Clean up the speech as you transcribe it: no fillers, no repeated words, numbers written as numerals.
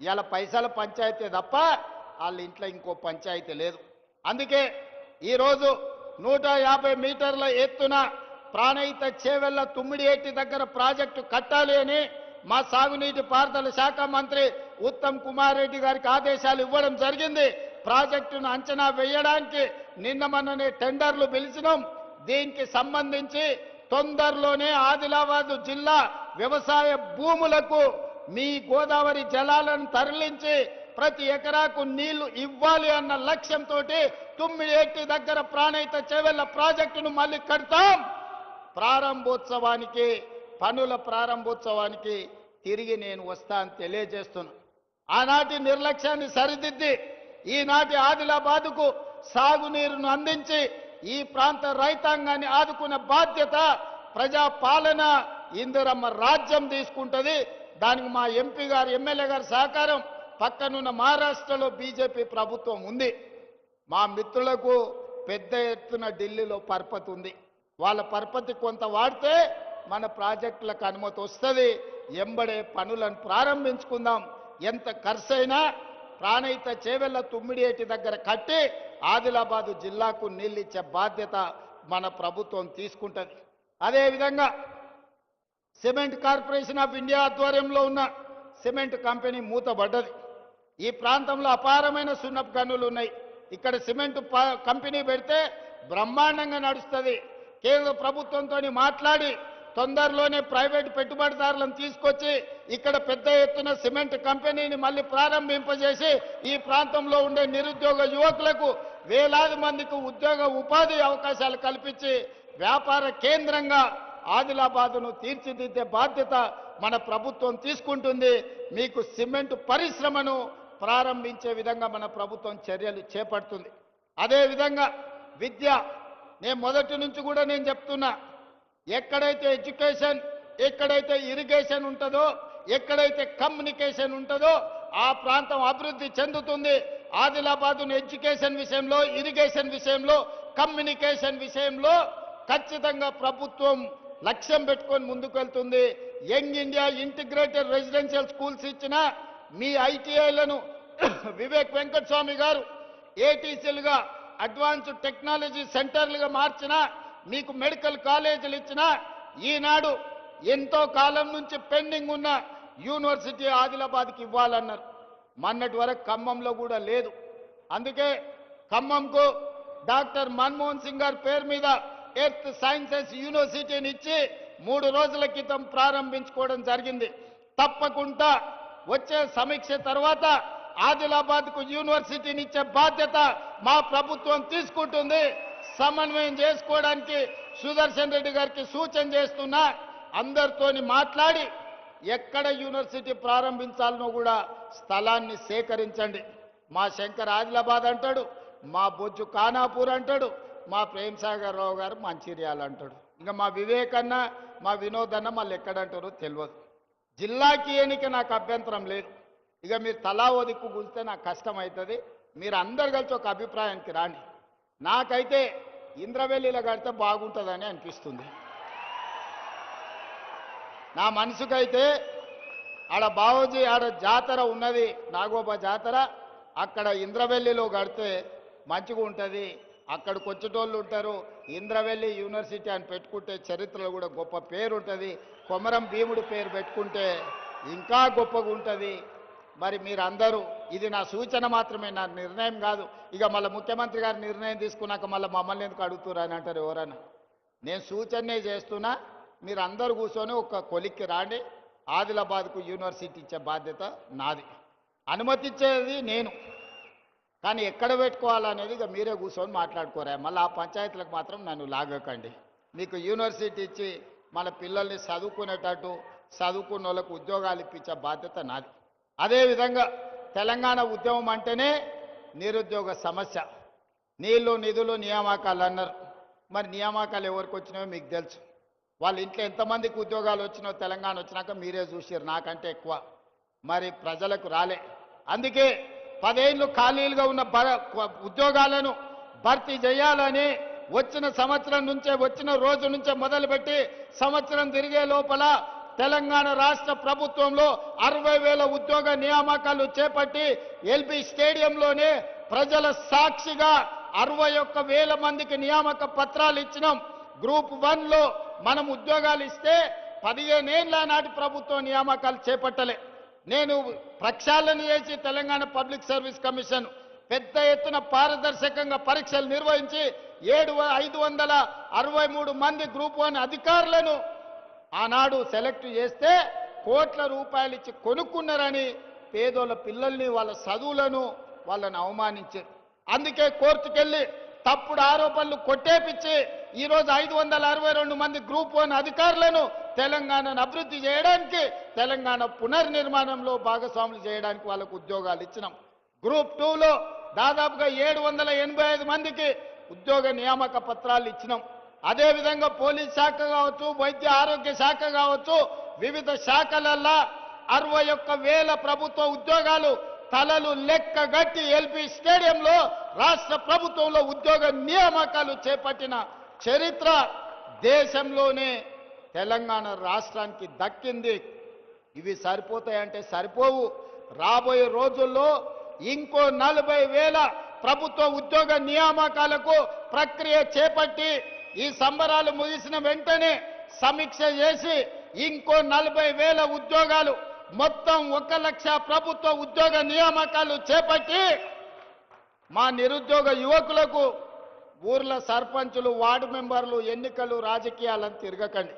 ఇవాళ పైసల పంచాయతీ తప్ప వాళ్ళ ఇంట్లో ఇంకో పంచాయతీ లేదు. అందుకే ఈరోజు 150 మీటర్ల ఎత్తున ప్రాణహిత చేవెళ్ల తుమ్మిడియేటి దగ్గర ప్రాజెక్టు కట్టాలి అని మా సాగునీటి పారుదల శాఖ మంత్రి ఉత్తమ్ కుమార్ రెడ్డి గారికి ఆదేశాలు ఇవ్వడం జరిగింది. ప్రాజెక్టును అంచనా వేయడానికి నిన్న మొన్ననే టెండర్లు పిలిచినాం. దీనికి సంబంధించి తొందరలోనే ఆదిలాబాద్ జిల్లా వ్యవసాయ భూములకు మీ గోదావరి జలాలను తరలించి ప్రతి ఎకరాకు నీళ్లు ఇవ్వాలి అన్న లక్ష్యంతో తుమ్మిడియేటి దగ్గర ప్రాణహిత చేవెళ్ల ప్రాజెక్టును మళ్ళీ కడతాం. ప్రారంభోత్సవానికి పనుల ప్రారంభోత్సవానికి తిరిగి నేను వస్తా అని తెలియజేస్తున్నా. ఆనాటి నిర్లక్ష్యాన్ని సరిదిద్ది ఈనాటి ఆదిలాబాద్కు సాగునీరును అందించి ఈ ప్రాంత రైతాంగాన్ని ఆదుకునే బాధ్యత ప్రజాపాలన ఇందిరమ్మ రాజ్యం తీసుకుంటుంది. దానికి మా ఎంపీ గారు ఎమ్మెల్యే గారి సహకారం, పక్కనున్న మహారాష్ట్రలో బీజేపీ ప్రభుత్వం ఉంది. మా మిత్రులకు పెద్ద ఎత్తున ఢిల్లీలో పరపతి ఉంది. వాళ్ళ పరపతి కొంత వాడితే మన ప్రాజెక్టులకు అనుమతి వస్తుంది. ఎంబడే పనులను ప్రారంభించుకుందాం. ఎంత ఖర్చైనా ప్రాణహిత చేవెళ్ల తుమ్మిడియేటి దగ్గర కట్టి ఆదిలాబాదు జిల్లాకు నీళ్ళు ఇచ్చే బాధ్యత మన ప్రభుత్వం తీసుకుంటుంది. అదేవిధంగా సిమెంట్ కార్పొరేషన్ ఆఫ్ ఇండియా ఆధ్వర్యంలో ఉన్న సిమెంట్ కంపెనీ మూతబడ్డది. ఈ ప్రాంతంలో అపారమైన సున్నపు గనులు ఉన్నాయి. ఇక్కడ సిమెంట్ కంపెనీ పెడితే బ్రహ్మాండంగా నడుస్తుంది. కేంద్ర ప్రభుత్వంతో మాట్లాడి తొందరలోనే ప్రైవేట్ పెట్టుబడిదారులను తీసుకొచ్చి ఇక్కడ పెద్ద ఎత్తున సిమెంట్ కంపెనీని మళ్ళీ ప్రారంభింపజేసి ఈ ప్రాంతంలో ఉండే నిరుద్యోగ యువకులకు వేలాది మందికి ఉద్యోగ ఉపాధి అవకాశాలు కల్పించి వ్యాపార కేంద్రంగా ఆదిలాబాదును తీర్చిదిద్దే బాధ్యత మన ప్రభుత్వం తీసుకుంటుంది. మీకు సిమెంట్ పరిశ్రమను ప్రారంభించే విధంగా మన ప్రభుత్వం చర్యలు చేపడుతుంది. అదేవిధంగా విద్య, నేను మొదటి నుంచి కూడా నేను చెప్తున్నా, ఎక్కడైతే ఎడ్యుకేషన్, ఎక్కడైతే ఇరిగేషన్ ఉంటుందో, ఎక్కడైతే కమ్యూనికేషన్ ఉంటుందో ఆ ప్రాంతం అభివృద్ధి చెందుతుంది. ఆదిలాబాదును ఎడ్యుకేషన్ విషయంలో, ఇరిగేషన్ విషయంలో, కమ్యూనికేషన్ విషయంలో ఖచ్చితంగా ప్రభుత్వం లక్ష్యం పెట్టుకొని ముందుకు వెళ్తుంది. Young India integrated residential schools ఇచ్చిన మీ ఐటీఐలను వివేక్ వెంకటస్వామి గారు ఏటీసీలుగా అడ్వాన్స్డ్ టెక్నాలజీ సెంటర్లుగా మార్చిన, మీకు మెడికల్ కాలేజీలు ఇచ్చిన, ఈనాడు ఎంతో కాలం నుంచి పెండింగ్ ఉన్న యూనివర్సిటీ ఆదిలాబాద్కి ఇవ్వాలన్నారు. మొన్నటి వరకు ఖమ్మంలో కూడా లేదు. అందుకే ఖమ్మంకు డాక్టర్ మన్మోహన్ సింగ్ గారి పేరు మీద ఎర్త్ సైన్సెస్ యూనివర్సిటీని ఇచ్చి 3 రోజుల క్రితం ప్రారంభించుకోవడం జరిగింది. తప్పకుండా వచ్చే సమీక్ష తర్వాత ఆదిలాబాద్కు యూనివర్సిటీని ఇచ్చే బాధ్యత మా ప్రభుత్వం తీసుకుంటుంది. సమన్వయం చేసుకోవడానికి సుదర్శన్ రెడ్డి గారికి సూచన చేస్తున్నా. అందరితోని మాట్లాడి ఎక్కడ యూనివర్సిటీ ప్రారంభించాలనో కూడా స్థలాన్ని సేకరించండి. మా శంకర్ ఆదిలాబాద్ అంటాడు, మా బొజ్జు ఖానాపూర్ అంటాడు, మా ప్రేమ్ సాగర్ రావు గారు మంచిర్యాల అంటాడు. ఇంకా మా వివేక్ అన్న, మా వినోద్ అన్న మళ్ళీ ఎక్కడంటారో తెలియదు. జిల్లాకి ఎన్నిక నాకు అభ్యంతరం లేదు. ఇక మీరు తలా ఓ దిక్కు కూలితే నాకు కష్టం అవుతుంది. మీరు అందరు కలిసి ఒక అభిప్రాయానికి రాండి. నాకైతే ఇంద్రవెల్లిలో కడితే బాగుంటుందని అనిపిస్తుంది. నా మనసుకైతే ఆడ బావోజీ ఆడ జాతర ఉన్నది, నాగోబా జాతర, అక్కడ ఇంద్రవెల్లిలో కడితే మంచిగా ఉంటుంది. అక్కడికి వచ్చేటోళ్ళు ఉంటారు. ఇంద్రవెల్లి యూనివర్సిటీ అని పెట్టుకుంటే చరిత్రలో కూడా గొప్ప పేరు ఉంటుంది. కొమరం భీముడి పేరు పెట్టుకుంటే ఇంకా గొప్పగా ఉంటుంది. మరి మీరందరూ, ఇది నా సూచన మాత్రమే, నా నిర్ణయం కాదు. ఇక మళ్ళీ ముఖ్యమంత్రి గారు నిర్ణయం తీసుకున్నాక మళ్ళీ మమ్మల్ని ఎందుకు అడుగుతున్నారు అని అంటారు ఎవరన్నా. నేను సూచనే చేస్తున్నా. మీరు అందరూ కూర్చొని ఒక కొలిక్కి రాండి. ఆదిలాబాద్కు యూనివర్సిటీ ఇచ్చే బాధ్యత నాది. అనుమతించేది నేను, కానీ ఎక్కడ పెట్టుకోవాలనేది ఇక మీరే కూర్చొని మాట్లాడుకోరా. మళ్ళీ ఆ పంచాయతీలకు మాత్రం నన్ను లాగకండి. మీకు యూనివర్సిటీ ఇచ్చి మన పిల్లల్ని చదువుకునేటట్టు, చదువుకున్న వాళ్ళకు ఉద్యోగాలు ఇప్పించే బాధ్యత నాది. అదేవిధంగా తెలంగాణ ఉద్యమం అంటేనే నిరుద్యోగ సమస్య. నీళ్లు, నిధులు, నియామకాలు అన్నారు. మరి నియామకాలు ఎవరికి వచ్చినాయో మీకు తెలుసు. వాళ్ళ ఇంట్లో ఎంతమందికి ఉద్యోగాలు వచ్చినాయో తెలంగాణ వచ్చినాక మీరే చూసారు, నాకంటే ఎక్కువ. మరి ప్రజలకు రాలే. అందుకే 10 ఏళ్ళు ఖాళీలుగా ఉన్న ఉద్యోగాలను భర్తీ చేయాలని వచ్చిన సంవత్సరం నుంచే, వచ్చిన రోజు నుంచే మొదలుపెట్టి సంవత్సరం తిరిగే లోపల తెలంగాణ రాష్ట్ర ప్రభుత్వంలో 60,000 ఉద్యోగ నియామకాలు చేపట్టి ఎల్బీ స్టేడియంలోనే ప్రజల సాక్షిగా 61,000 మందికి నియామక పత్రాలు ఇచ్చినాం. గ్రూప్ 1లో మనం ఉద్యోగాలు ఇస్తే 15 ఏళ్ల నాటి ప్రభుత్వం నియామకాలు చేపట్టలే. నేను ప్రక్షాళన చేసి తెలంగాణ పబ్లిక్ సర్వీస్ కమిషన్ పెద్ద ఎత్తున పారదర్శకంగా పరీక్షలు నిర్వహించి 563 మంది గ్రూప్ 1 అధికారులను ఆనాడు సెలెక్ట్ చేస్తే కోట్ల రూపాయలు ఇచ్చి కొనుక్కున్నారని పేదోళ్ళ పిల్లల్ని వాళ్ళ చదువులను వాళ్ళని అవమానించారు. అందుకే కోర్టుకెళ్ళి తప్పుడు ఆరోపణలు కొట్టేపిచ్చి ఈరోజు 562 మంది గ్రూప్ 1 అధికారులను తెలంగాణను అభివృద్ధి చేయడానికి, తెలంగాణ పునర్నిర్మాణంలో భాగస్వాములు చేయడానికి వాళ్ళకు ఉద్యోగాలు ఇచ్చినాం. గ్రూప్ 2లో దాదాపుగా 785 మందికి ఉద్యోగ నియామక పత్రాలు ఇచ్చినాం. అదేవిధంగా పోలీస్ శాఖ కావచ్చు, వైద్య ఆరోగ్య శాఖ కావచ్చు, వివిధ శాఖలల్లా 61,000 ప్రభుత్వ ఉద్యోగాలు తలలు లెక్కగట్టి ఎల్బీ స్టేడియంలో రాష్ట్ర ప్రభుత్వంలో ఉద్యోగ నియామకాలు చేపట్టిన చరిత్ర దేశంలోనే తెలంగాణ రాష్ట్రానికి దక్కింది. ఇవి సరిపోతాయంటే సరిపోవు. రాబోయే రోజుల్లో ఇంకో 40,000 ప్రభుత్వ ఉద్యోగ నియామకాలకు ప్రక్రియ చేపట్టి ఈ సంబరాలు ముగిసిన వెంటనే సమీక్ష చేసి ఇంకో 40,000 ఉద్యోగాలు మొత్తం 1 లక్ష ప్రభుత్వ ఉద్యోగ నియామకాలు చేపట్టి మా నిరుద్యోగ యువకులకు ఊర్ల సర్పంచులు, వార్డు మెంబర్లు, ఎన్నికలు, రాజకీయాలను తిరగకండి.